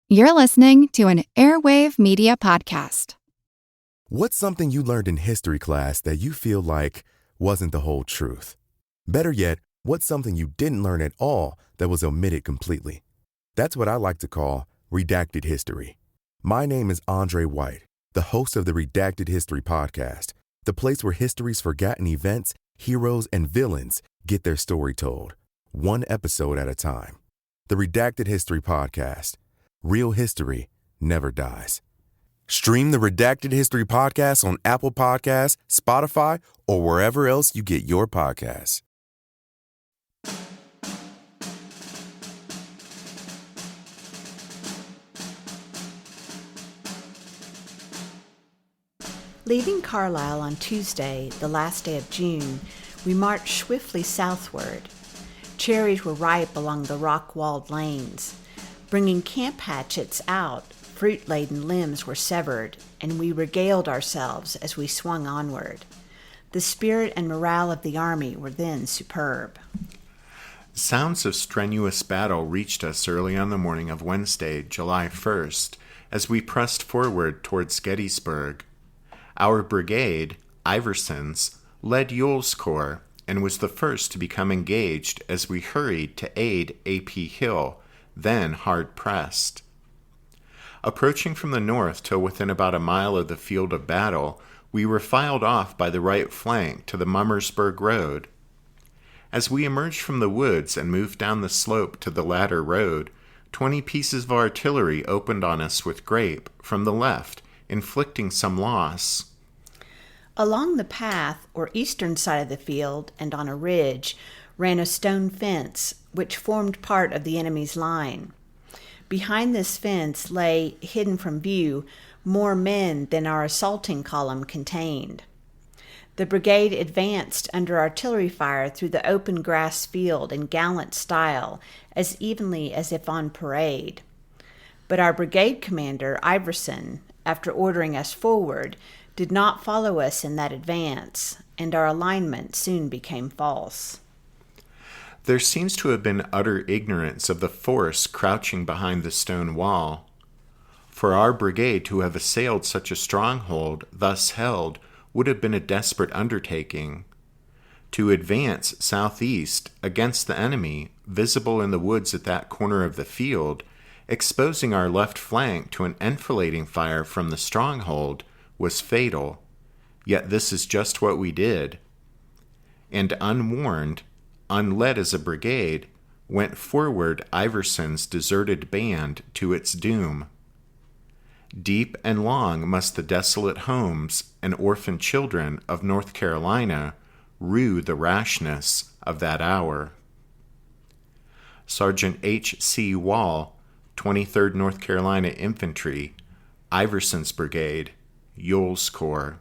You're listening to an Airwave Media Podcast. What's something you learned in history class that you feel like wasn't the whole truth? Better yet, what's something you didn't learn at all that was omitted completely? That's what I like to call redacted history. My name is Andre White, the host of the Redacted History Podcast, the place where history's forgotten events, heroes, and villains get their story told, one episode at a time. The Redacted History Podcast. Real history never dies. Stream the Redacted History Podcast on Apple Podcasts, Spotify, or wherever else you get your podcasts. Leaving Carlisle on Tuesday, the last day of June, we marched swiftly southward. Cherries were ripe along the rock-walled lanes. Bringing camp hatchets out, fruit-laden limbs were severed, and we regaled ourselves as we swung onward. The spirit and morale of the Army were then superb. Sounds of strenuous battle reached us early on the morning of Wednesday, July 1st, as we pressed forward towards Gettysburg. Our brigade, Iverson's, led Ewell's Corps and was the first to become engaged as we hurried to aid A.P. Hill, then hard-pressed. Approaching from the north till within about a mile of the field of battle, we were filed off by the right flank to the Mummersburg Road. As we emerged from the woods and moved down the slope to the latter road, 20 pieces of artillery opened on us with grape from the left, inflicting some loss. Along the path, or eastern side of the field, and on a ridge, ran a stone fence, which formed part of the enemy's line. Behind this fence lay, hidden from view, more men than our assaulting column contained. The brigade advanced under artillery fire through the open grass field in gallant style, as evenly as if on parade. But our brigade commander, Iverson, after ordering us forward, did not follow us in that advance, and our alignment soon became false. There seems to have been utter ignorance of the force crouching behind the stone wall. For our brigade to have assailed such a stronghold thus held would have been a desperate undertaking. To advance southeast against the enemy, visible in the woods at that corner of the field, exposing our left flank to an enfilading fire from the stronghold, was fatal. Yet this is just what we did. And unwarned, unled as a brigade, went forward Iverson's deserted band to its doom. Deep and long must the desolate homes and orphan children of North Carolina rue the rashness of that hour. Sergeant H.C. Wall, 23rd North Carolina Infantry, Iverson's Brigade, Ewell's Corps.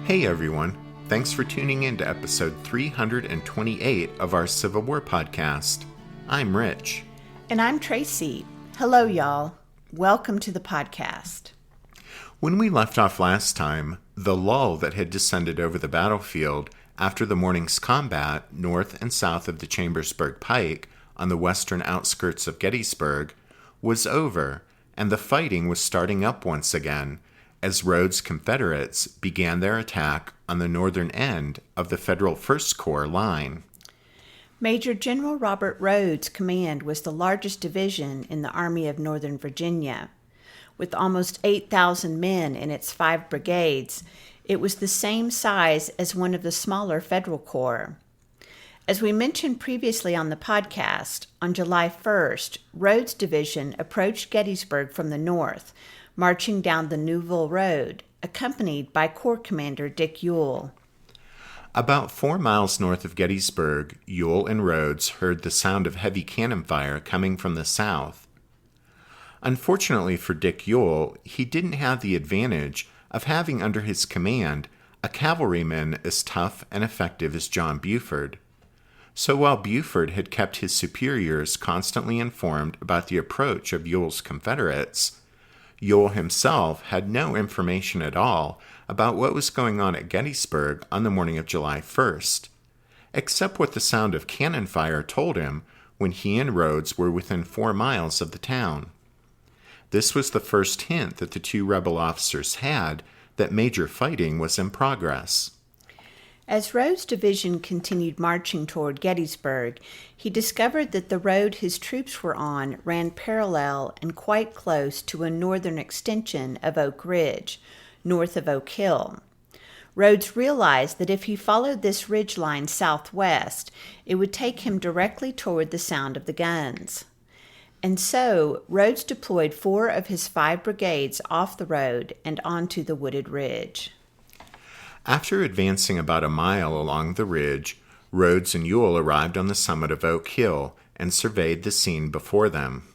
Hey everyone, thanks for tuning in to episode 328 of our Civil War podcast. I'm Rich. And I'm Tracy. Hello, y'all. Welcome to the podcast. When we left off last time, the lull that had descended over the battlefield after the morning's combat north and south of the Chambersburg Pike on the western outskirts of Gettysburg was over, and the fighting was starting up once again, as Rhodes' Confederates began their attack on the northern end of the Federal First Corps line. Major General Robert Rhodes' command was the largest division in the Army of Northern Virginia. With almost 8,000 men in its 5 brigades, it was the same size as one of the smaller Federal Corps. As we mentioned previously on the podcast, on July 1st, Rhodes' division approached Gettysburg from the north, marching down the Newville Road, accompanied by Corps Commander Dick Ewell. About 4 miles north of Gettysburg, Ewell and Rhodes heard the sound of heavy cannon fire coming from the south. Unfortunately for Dick Ewell, he didn't have the advantage of having under his command a cavalryman as tough and effective as John Buford. So while Buford had kept his superiors constantly informed about the approach of Ewell's Confederates, Ewell himself had no information at all about what was going on at Gettysburg on the morning of July 1st, except what the sound of cannon fire told him when he and Rhodes were within 4 miles of the town. This was the first hint that the two rebel officers had that major fighting was in progress. As Rhodes' division continued marching toward Gettysburg, he discovered that the road his troops were on ran parallel and quite close to a northern extension of Oak Ridge, north of Oak Hill. Rhodes realized that if he followed this ridge line southwest, it would take him directly toward the sound of the guns. And so, Rhodes deployed 4 of his 5 brigades off the road and onto the wooded ridge. After advancing about a mile along the ridge, Rhodes and Ewell arrived on the summit of Oak Hill and surveyed the scene before them.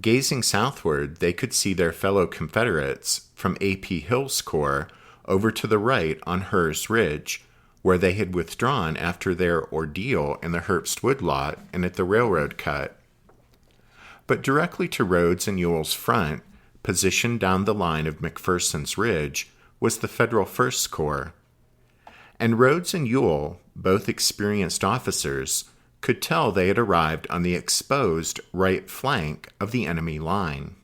Gazing southward, they could see their fellow Confederates from A.P. Hill's corps over to the right on Hurr's Ridge, where they had withdrawn after their ordeal in the Herbst woodlot and at the railroad cut. But directly to Rhodes and Ewell's front, positioned down the line of McPherson's Ridge, was the Federal First Corps. And Rhodes and Ewell, both experienced officers, could tell they had arrived on the exposed right flank of the enemy line.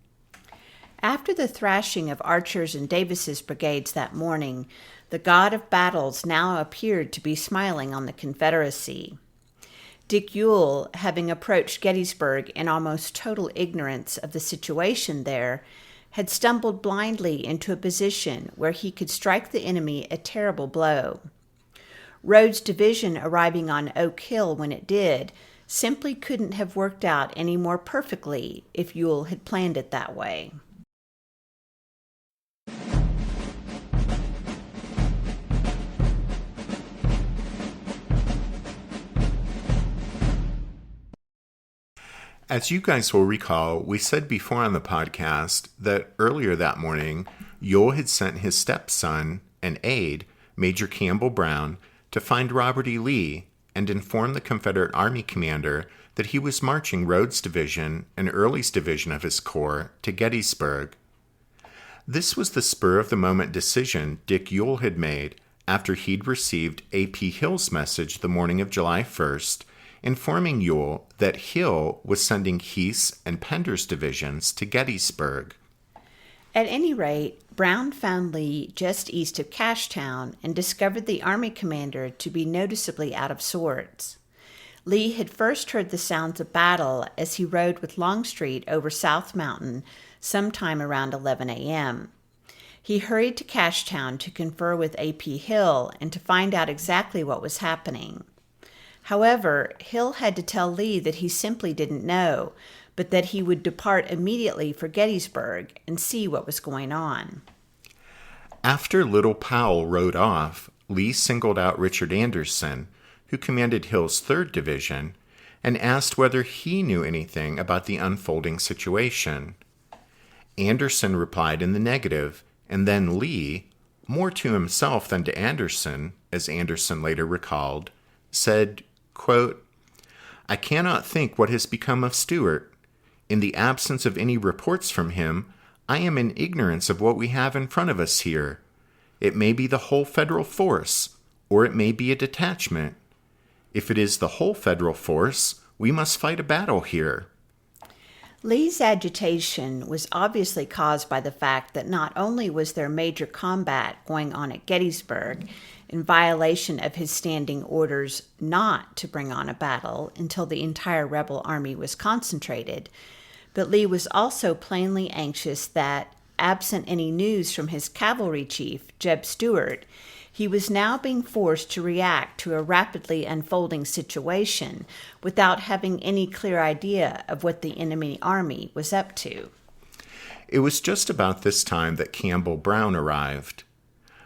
After the thrashing of Archer's and Davis's brigades that morning, the god of battles now appeared to be smiling on the Confederacy. Dick Ewell, having approached Gettysburg in almost total ignorance of the situation there, had stumbled blindly into a position where he could strike the enemy a terrible blow. Rhodes' division arriving on Oak Hill when it did simply couldn't have worked out any more perfectly if Ewell had planned it that way. As you guys will recall, we said before on the podcast that earlier that morning, Ewell had sent his stepson and aide, Major Campbell Brown, to find Robert E. Lee and inform the Confederate Army commander that he was marching Rhodes' division and Early's division of his corps to Gettysburg. This was the spur-of-the-moment decision Dick Ewell had made after he'd received A.P. Hill's message the morning of July 1st, informing Ewell that Hill was sending Heath's and Pender's divisions to Gettysburg. At any rate, Brown found Lee just east of Cashtown and discovered the Army commander to be noticeably out of sorts. Lee had first heard the sounds of battle as he rode with Longstreet over South Mountain sometime around 11 a.m. He hurried to Cashtown to confer with A.P. Hill and to find out exactly what was happening. However, Hill had to tell Lee that he simply didn't know, but that he would depart immediately for Gettysburg and see what was going on. After Little Powell rode off, Lee singled out Richard Anderson, who commanded Hill's 3rd Division, and asked whether he knew anything about the unfolding situation. Anderson replied in the negative, and then Lee, more to himself than to Anderson, as Anderson later recalled, said, quote, "I cannot think what has become of Stuart. In the absence of any reports from him, I am in ignorance of what we have in front of us here. It may be the whole Federal force, or it may be a detachment. If it is the whole Federal force, we must fight a battle here." Lee's agitation was obviously caused by the fact that not only was there major combat going on at Gettysburg, in violation of his standing orders not to bring on a battle until the entire rebel army was concentrated, but Lee was also plainly anxious that, absent any news from his cavalry chief, Jeb Stuart, he was now being forced to react to a rapidly unfolding situation without having any clear idea of what the enemy army was up to. It was just about this time that Campbell Brown arrived.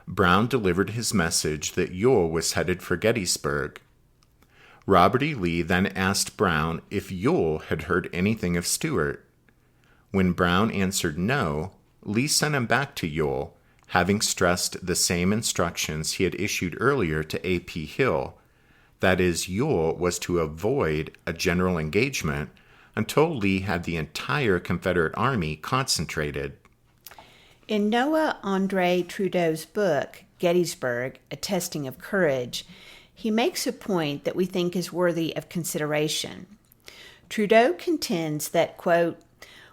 Brown delivered his message that Ewell was headed for Gettysburg. Robert E. Lee then asked Brown if Ewell had heard anything of Stuart. When Brown answered no, Lee sent him back to Ewell, having stressed the same instructions he had issued earlier to A.P. Hill. That is, Ewell was to avoid a general engagement until Lee had the entire Confederate Army concentrated. In Noah Andre Trudeau's book, Gettysburg, A Testing of Courage, he makes a point that we think is worthy of consideration. Trudeau contends that, quote,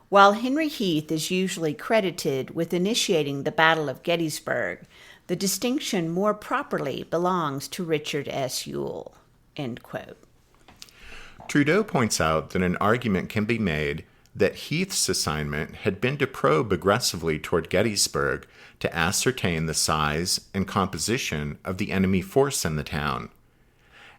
while Henry Heath is usually credited with initiating the Battle of Gettysburg, the distinction more properly belongs to Richard S. Ewell, end quote. Trudeau points out that an argument can be made that Heath's assignment had been to probe aggressively toward Gettysburg to ascertain the size and composition of the enemy force in the town.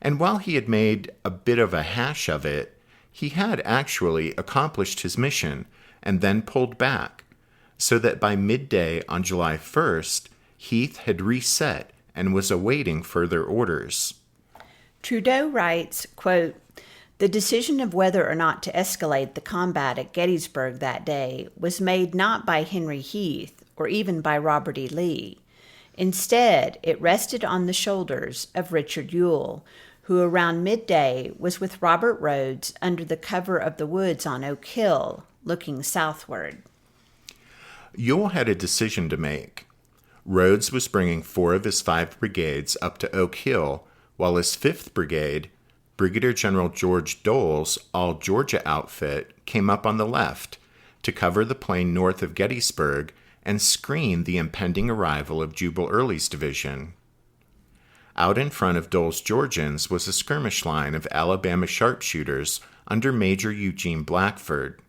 And while he had made a bit of a hash of it, he had actually accomplished his mission and then pulled back, so that by midday on July 1st, Heath had reset and was awaiting further orders. Trudeau writes, quote, the decision of whether or not to escalate the combat at Gettysburg that day was made not by Henry Heath or even by Robert E. Lee. Instead, it rested on the shoulders of Richard Ewell, who around midday was with Robert Rhodes under the cover of the woods on Oak Hill, looking southward. Ewell had a decision to make. Rhodes was bringing 4 of his 5 brigades up to Oak Hill, while his 5th Brigade, Brigadier General George Dole's All-Georgia outfit, came up on the left to cover the plain north of Gettysburg and screen the impending arrival of Jubal Early's division. Out in front of Dole's Georgians was a skirmish line of Alabama sharpshooters under Major Eugene Blackford.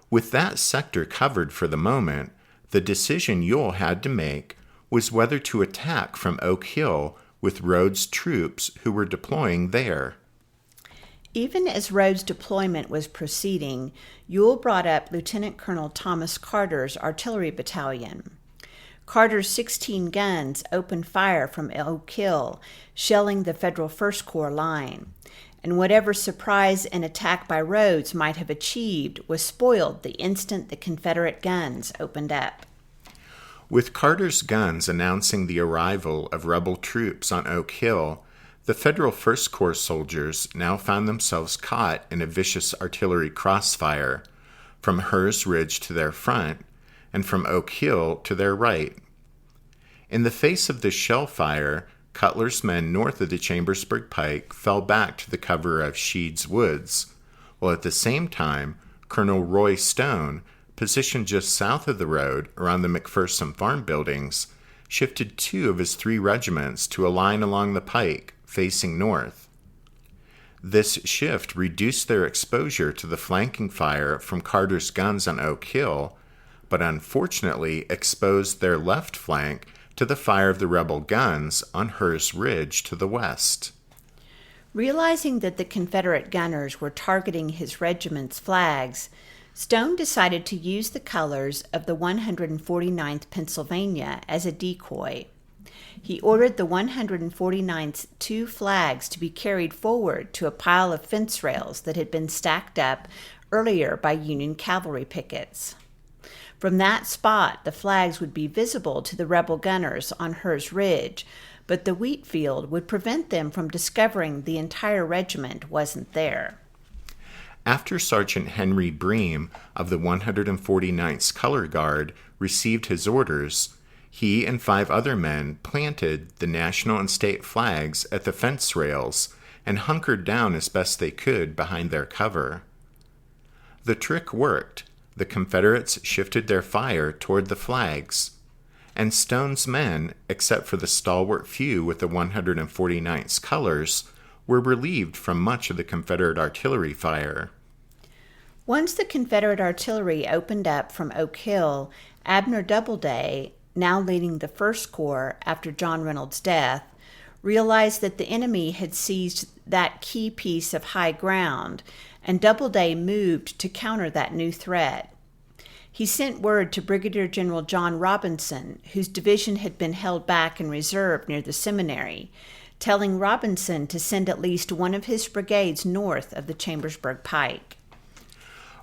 With that sector covered for the moment, the decision Ewell had to make was whether to attack from Oak Hill with Rhodes' troops who were deploying there. Even as Rhodes' deployment was proceeding, Ewell brought up Lieutenant Colonel Thomas Carter's artillery battalion. Carter's 16 guns opened fire from Oak Hill, shelling the Federal First Corps line, and whatever surprise an attack by Rhodes might have achieved was spoiled the instant the Confederate guns opened up. With Carter's guns announcing the arrival of rebel troops on Oak Hill, the Federal First Corps soldiers now found themselves caught in a vicious artillery crossfire, from Hers Ridge to their front, and from Oak Hill to their right. In the face of this shell fire, Cutler's men north of the Chambersburg Pike fell back to the cover of Sheed's Woods, while at the same time, Colonel Roy Stone, positioned just south of the road around the McPherson farm buildings, shifted 2 of his 3 regiments to a line along the pike, facing north. This shift reduced their exposure to the flanking fire from Carter's guns on Oak Hill, but unfortunately exposed their left flank to the fire of the rebel guns on Hers Ridge to the west. Realizing that the Confederate gunners were targeting his regiment's flags, Stone decided to use the colors of the 149th Pennsylvania as a decoy. He ordered the 149th's 2 flags to be carried forward to a pile of fence rails that had been stacked up earlier by Union cavalry pickets. From that spot, the flags would be visible to the rebel gunners on Hers Ridge, but the wheat field would prevent them from discovering the entire regiment wasn't there. After Sergeant Henry Bream of the 149th Color Guard received his orders, he and 5 other men planted the national and state flags at the fence rails and hunkered down as best they could behind their cover. The trick worked. The Confederates shifted their fire toward the flags, and Stone's men, except for the stalwart few with the 149th's colors, were relieved from much of the Confederate artillery fire. Once the Confederate artillery opened up from Oak Hill, Abner Doubleday, now leading the First Corps after John Reynolds' death, realized that the enemy had seized that key piece of high ground, and Doubleday moved to counter that new threat. He sent word to Brigadier General John Robinson, whose division had been held back in reserve near the seminary, telling Robinson to send at least one of his brigades north of the Chambersburg Pike.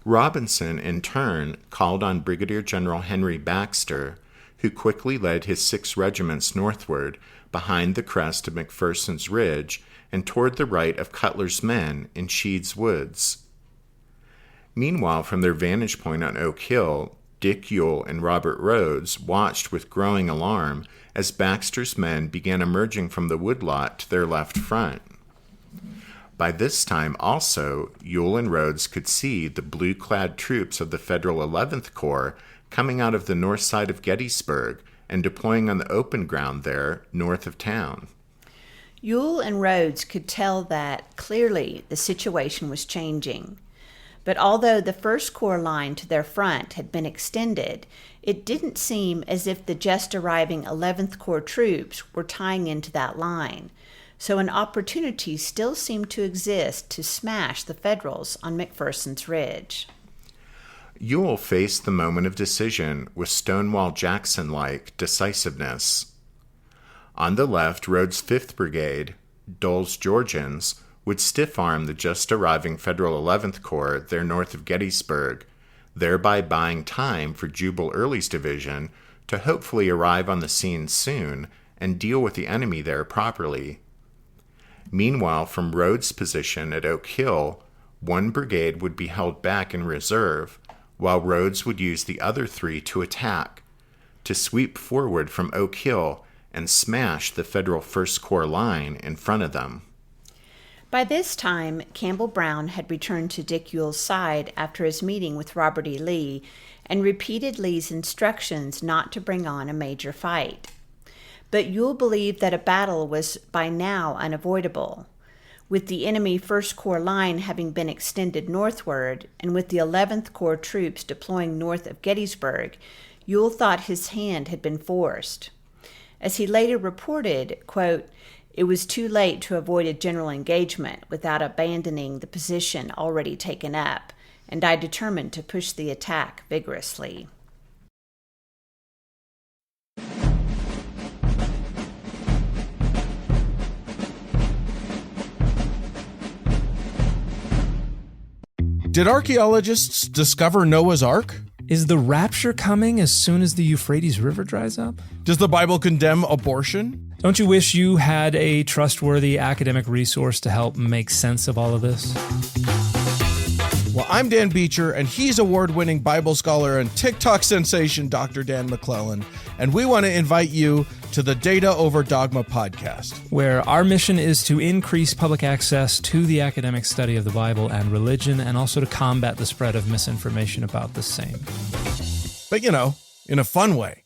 Robinson, in turn, called on Brigadier General Henry Baxter, who quickly led his 6 regiments northward behind the crest of McPherson's Ridge and toward the right of Cutler's men in Sheed's Woods. Meanwhile, from their vantage point on Oak Hill, Dick Ewell and Robert Rhodes watched with growing alarm as Baxter's men began emerging from the woodlot to their left front. By this time, also, Ewell and Rhodes could see the blue-clad troops of the Federal 11th Corps coming out of the north side of Gettysburg and deploying on the open ground there north of town. Ewell and Rhodes could tell that, clearly, the situation was changing. But although the First Corps line to their front had been extended, it didn't seem as if the just arriving 11th Corps troops were tying into that line, so an opportunity still seemed to exist to smash the Federals on McPherson's Ridge. Ewell faced the moment of decision with Stonewall Jackson-like decisiveness. On the left, Rhodes' 5th Brigade, Dole's Georgians, would stiff-arm the just-arriving Federal 11th Corps there north of Gettysburg, thereby buying time for Jubal Early's division to hopefully arrive on the scene soon and deal with the enemy there properly. Meanwhile, from Rhodes' position at Oak Hill, 1 brigade would be held back in reserve, while Rhodes would use the other 3 to attack, to sweep forward from Oak Hill and smash the Federal First Corps line in front of them. By this time, Campbell Brown had returned to Dick Ewell's side after his meeting with Robert E. Lee and repeated Lee's instructions not to bring on a major fight. But Ewell believed that a battle was by now unavoidable. With the enemy First Corps line having been extended northward, and with the 11th Corps troops deploying north of Gettysburg, Ewell thought his hand had been forced. As he later reported, quote, "It was too late to avoid a general engagement without abandoning the position already taken up, and I determined to push the attack vigorously." Did archaeologists discover Noah's Ark? Is the rapture coming as soon as the Euphrates River dries up? Does the Bible condemn abortion? Don't you wish you had a trustworthy academic resource to help make sense of all of this? Well, I'm Dan Beecher, and he's award-winning Bible scholar and TikTok sensation Dr. Dan McClellan, and we want to invite you to the Data Over Dogma podcast, where our mission is to increase public access to the academic study of the Bible and religion, and also to combat the spread of misinformation about the same. But, in a fun way.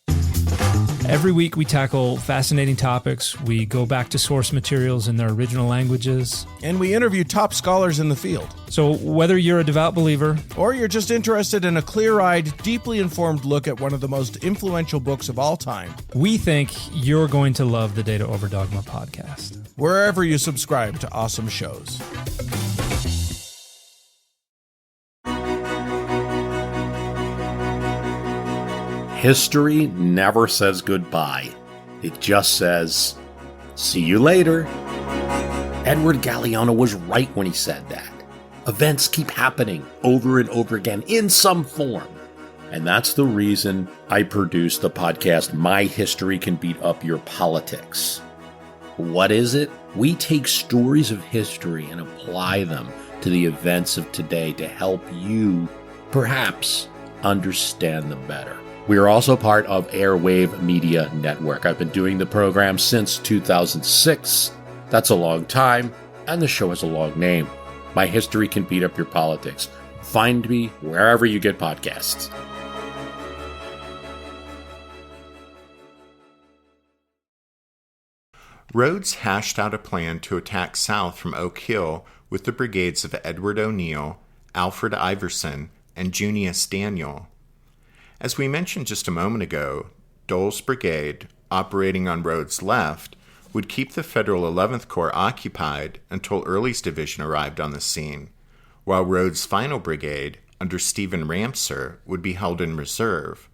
Every week we tackle fascinating topics, we go back to source materials in their original languages, and we interview top scholars in the field. So whether you're a devout believer, or you're just interested in a clear-eyed, deeply informed look at one of the most influential books of all time, we think you're going to love the Data Over Dogma podcast. Wherever you subscribe to awesome shows. History never says goodbye. It just says, see you later. Edward Galeano was right when he said that. Events keep happening over and over again in some form. And that's the reason I produce the podcast, My History Can Beat Up Your Politics. What is it? We take stories of history and apply them to the events of today to help you, perhaps, understand them better. We are also part of Airwave Media Network. I've been doing the program since 2006. That's a long time, and the show has a long name. My History Can Beat Up Your Politics. Find me wherever you get podcasts. Rhodes hashed out a plan to attack south from Oak Hill with the brigades of Edward O'Neill, Alfred Iverson, and Junius Daniel. As we mentioned just a moment ago, Dole's brigade, operating on Rhodes' left, would keep the Federal 11th Corps occupied until Early's division arrived on the scene, while Rhodes' final brigade, under Stephen Ramseur would be held in reserve.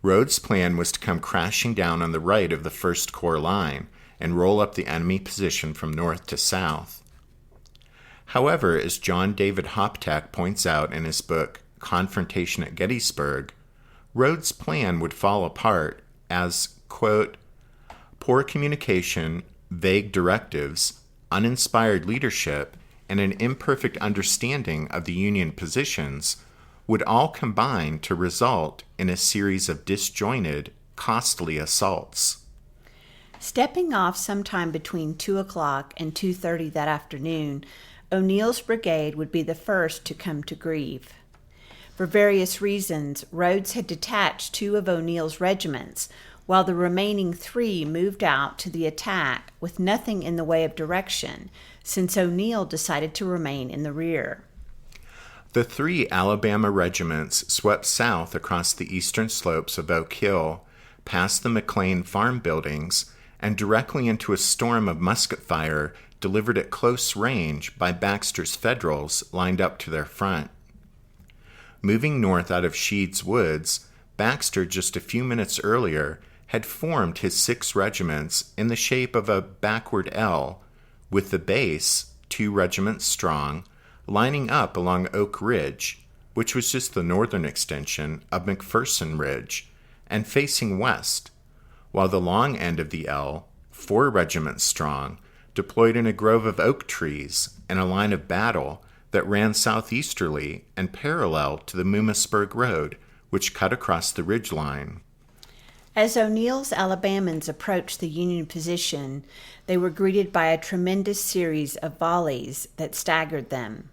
Rodes' plan was to come crashing down on the right of the 1st Corps line and roll up the enemy position from north to south. However, as John David Hoptak points out in his book Confrontation at Gettysburg, Rodes' plan would fall apart as, quote, poor communication, vague directives, uninspired leadership, and an imperfect understanding of the Union positions would all combine to result in a series of disjointed, costly assaults. Stepping off sometime between 2 o'clock and 2:30 that afternoon, O'Neill's brigade would be the first to come to grief. For various reasons, Rodes had detached 2 of O'Neill's regiments, while the remaining 3 moved out to the attack with nothing in the way of direction, since O'Neill decided to remain in the rear. The 3 Alabama regiments swept south across the eastern slopes of Oak Hill, past the McLean farm buildings, and directly into a storm of musket fire delivered at close range by Baxter's Federals lined up to their front. Moving north out of Sheed's Woods, Baxter, just a few minutes earlier, had formed his 6 regiments in the shape of a backward L, with the base, 2 regiments strong, lining up along Oak Ridge, which was just the northern extension of McPherson Ridge, and facing west, while the long end of the L, 4 regiments strong, deployed in a grove of oak trees in a line of battle that ran southeasterly and parallel to the Mummasburg Road, which cut across the ridgeline. As O'Neill's Alabamans approached the Union position, they were greeted by a tremendous series of volleys that staggered them.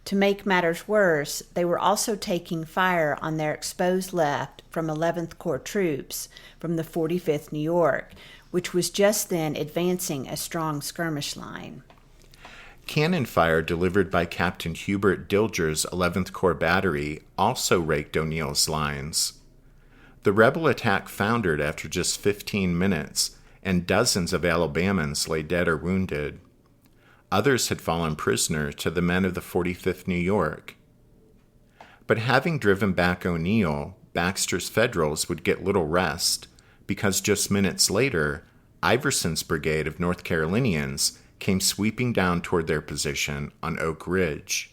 To make matters worse, they were also taking fire on their exposed left from 11th Corps troops from the 45th New York, which was just then advancing a strong skirmish line. Cannon fire delivered by Captain Hubert Dilger's 11th Corps battery also raked O'Neill's lines. The rebel attack foundered after just 15 minutes, and dozens of Alabamans lay dead or wounded. Others had fallen prisoner to the men of the 45th New York. But having driven back O'Neill, Baxter's Federals would get little rest, because just minutes later, Iverson's brigade of North Carolinians came sweeping down toward their position on Oak Ridge.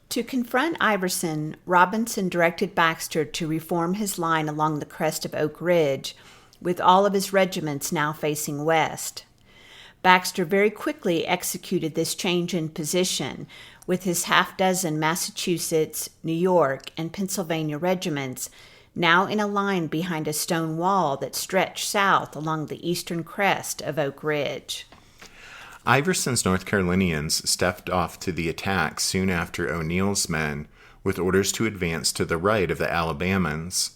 To confront Iverson, Robinson directed Baxter to reform his line along the crest of Oak Ridge, with all of his regiments now facing west. Baxter very quickly executed this change in position, with his half-dozen Massachusetts, New York, and Pennsylvania regiments now in a line behind a stone wall that stretched south along the eastern crest of Oak Ridge. Iverson's North Carolinians stepped off to the attack soon after O'Neill's men, with orders to advance to the right of the Alabamans.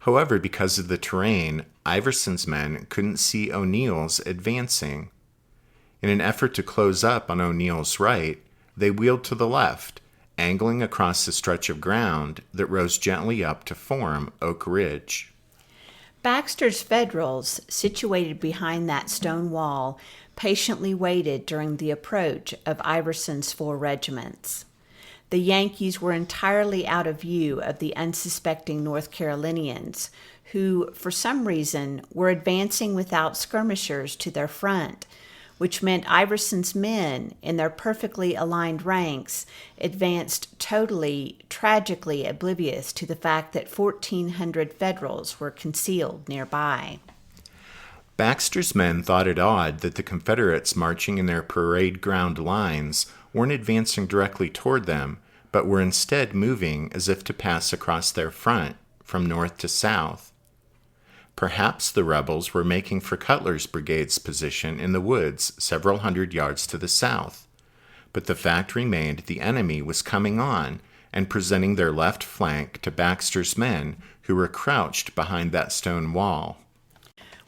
However, because of the terrain, Iverson's men couldn't see O'Neill's advancing. In an effort to close up on O'Neill's right, they wheeled to the left, angling across the stretch of ground that rose gently up to form Oak Ridge. Baxter's Federals, situated behind that stone wall, patiently waited during the approach of Iverson's 4 regiments. The Yankees were entirely out of view of the unsuspecting North Carolinians, who, for some reason, were advancing without skirmishers to their front, which meant Iverson's men, in their perfectly aligned ranks, advanced totally, tragically oblivious to the fact that 1,400 Federals were concealed nearby. Baxter's men thought it odd that the Confederates marching in their parade ground lines weren't advancing directly toward them, but were instead moving as if to pass across their front from north to south. Perhaps the rebels were making for Cutler's brigade's position in the woods several hundred yards to the south, but the fact remained the enemy was coming on and presenting their left flank to Baxter's men, who were crouched behind that stone wall.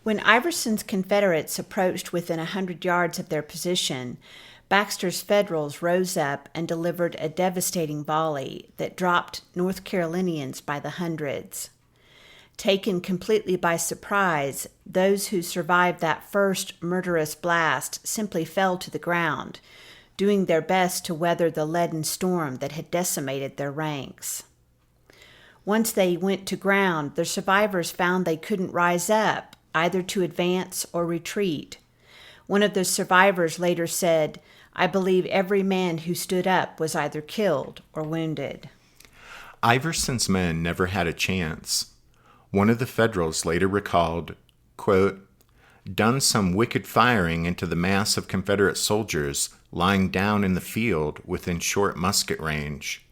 When Iverson's Confederates approached within 100 yards of their position, Baxter's Federals rose up and delivered a devastating volley that dropped North Carolinians by the hundreds. Taken completely by surprise, those who survived that first murderous blast simply fell to the ground, doing their best to weather the leaden storm that had decimated their ranks. Once they went to ground, the survivors found they couldn't rise up, either to advance or retreat. One of the survivors later said, "I believe every man who stood up was either killed or wounded." Iverson's men never had a chance. One of the Federals later recalled, quote, "done some wicked firing into the mass of Confederate soldiers lying down in the field within short musket range,"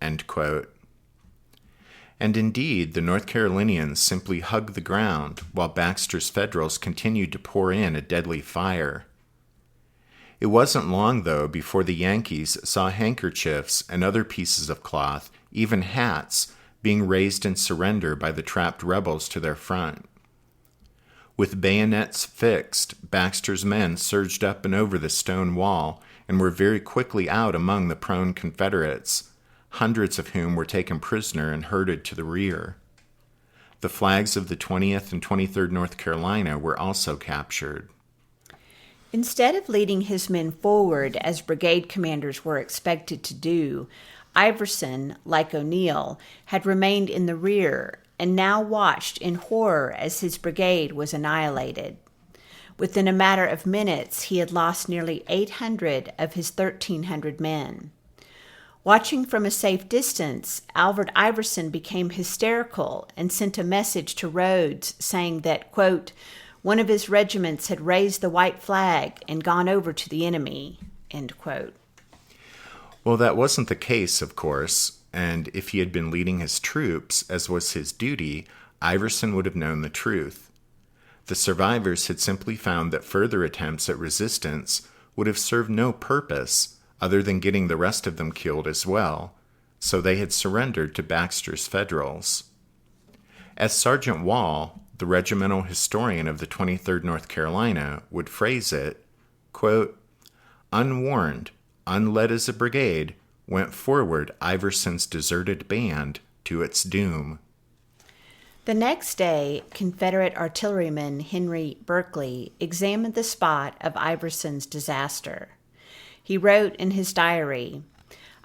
end quote. And indeed, the North Carolinians simply hugged the ground while Baxter's Federals continued to pour in a deadly fire. It wasn't long, though, before the Yankees saw handkerchiefs and other pieces of cloth, even hats, being raised in surrender by the trapped rebels to their front. With bayonets fixed, Baxter's men surged up and over the stone wall and were very quickly out among the prone Confederates, hundreds of whom were taken prisoner and herded to the rear. The flags of the 20th and 23rd North Carolina were also captured. Instead of leading his men forward as brigade commanders were expected to do, Iverson, like O'Neill, had remained in the rear and now watched in horror as his brigade was annihilated. Within a matter of minutes, he had lost nearly 800 of his 1,300 men. Watching from a safe distance, Albert Iverson became hysterical and sent a message to Rhodes saying that, quote, one of his regiments had raised the white flag and gone over to the enemy, end quote. Well, that wasn't the case, of course, and if he had been leading his troops, as was his duty, Iverson would have known the truth. The survivors had simply found that further attempts at resistance would have served no purpose other than getting the rest of them killed as well, so they had surrendered to Baxter's Federals. As Sergeant Wall, the regimental historian of the 23rd North Carolina, would phrase it, quote, unwarned, unled as a brigade, went forward Iverson's deserted band to its doom. The next day, Confederate artilleryman Henry Berkeley examined the spot of Iverson's disaster. He wrote in his diary,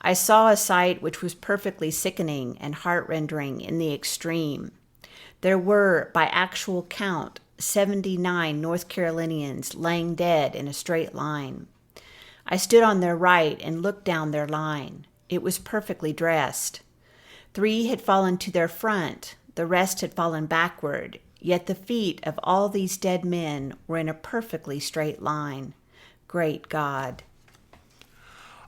I saw a sight which was perfectly sickening and heart-rending in the extreme. There were, by actual count, 79 North Carolinians laying dead in a straight line. I stood on their right and looked down their line. It was perfectly dressed. 3 had fallen to their front, the rest had fallen backward, yet the feet of all these dead men were in a perfectly straight line. Great God!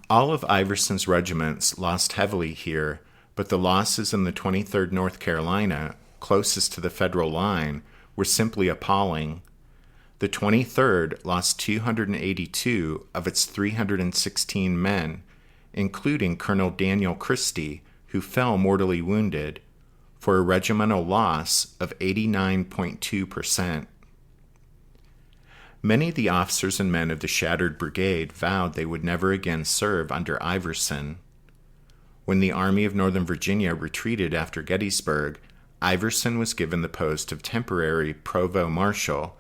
All of Iverson's regiments lost heavily here, but the losses in the 23rd North Carolina, closest to the Federal line, were simply appalling. The 23rd lost 282 of its 316 men, including Colonel Daniel Christie, who fell mortally wounded, for a regimental loss of 89.2%. Many of the officers and men of the shattered brigade vowed they would never again serve under Iverson. When the Army of Northern Virginia retreated after Gettysburg, Iverson was given the post of temporary provost marshal,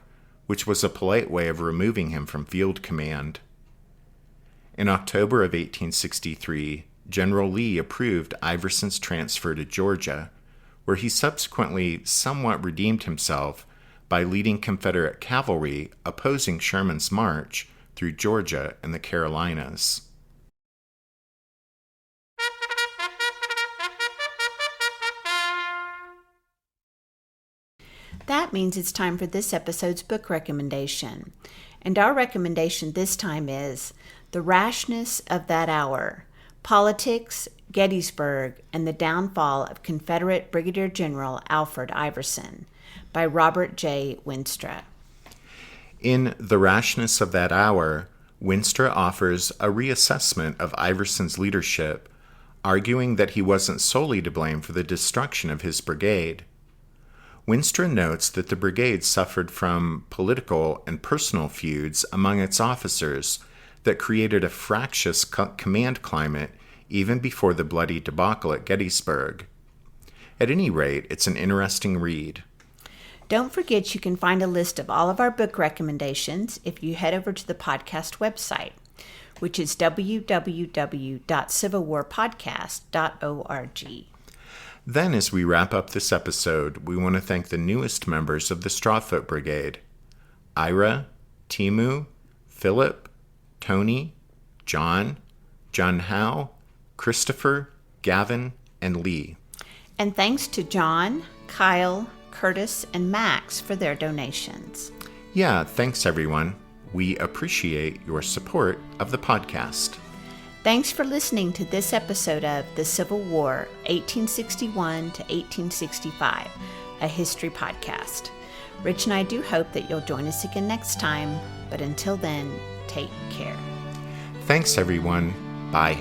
which was a polite way of removing him from field command. In October of 1863, General Lee approved Iverson's transfer to Georgia, where he subsequently somewhat redeemed himself by leading Confederate cavalry opposing Sherman's march through Georgia and the Carolinas. That means it's time for this episode's book recommendation. And our recommendation this time is The Rashness of That Hour, Politics, Gettysburg, and the Downfall of Confederate Brigadier General Alfred Iverson by Robert J. Winstra. In The Rashness of That Hour, Winstra offers a reassessment of Iverson's leadership, arguing that he wasn't solely to blame for the destruction of his brigade. Winstra notes that the brigade suffered from political and personal feuds among its officers that created a fractious command climate even before the bloody debacle at Gettysburg. At any rate, it's an interesting read. Don't forget you can find a list of all of our book recommendations if you head over to the podcast website, which is www.civilwarpodcast.org. Then, as we wrap up this episode, we want to thank the newest members of the Strawfoot Brigade: Ira, Timu, Philip, Tony, John Howe, Christopher, Gavin, and Lee. And thanks to John, Kyle, Curtis, and Max for their donations. Yeah, thanks everyone. We appreciate your support of the podcast. Thanks for listening to this episode of The Civil War, 1861 to 1865, a history podcast. Rich and I do hope that you'll join us again next time, but until then, take care. Thanks everyone. Bye.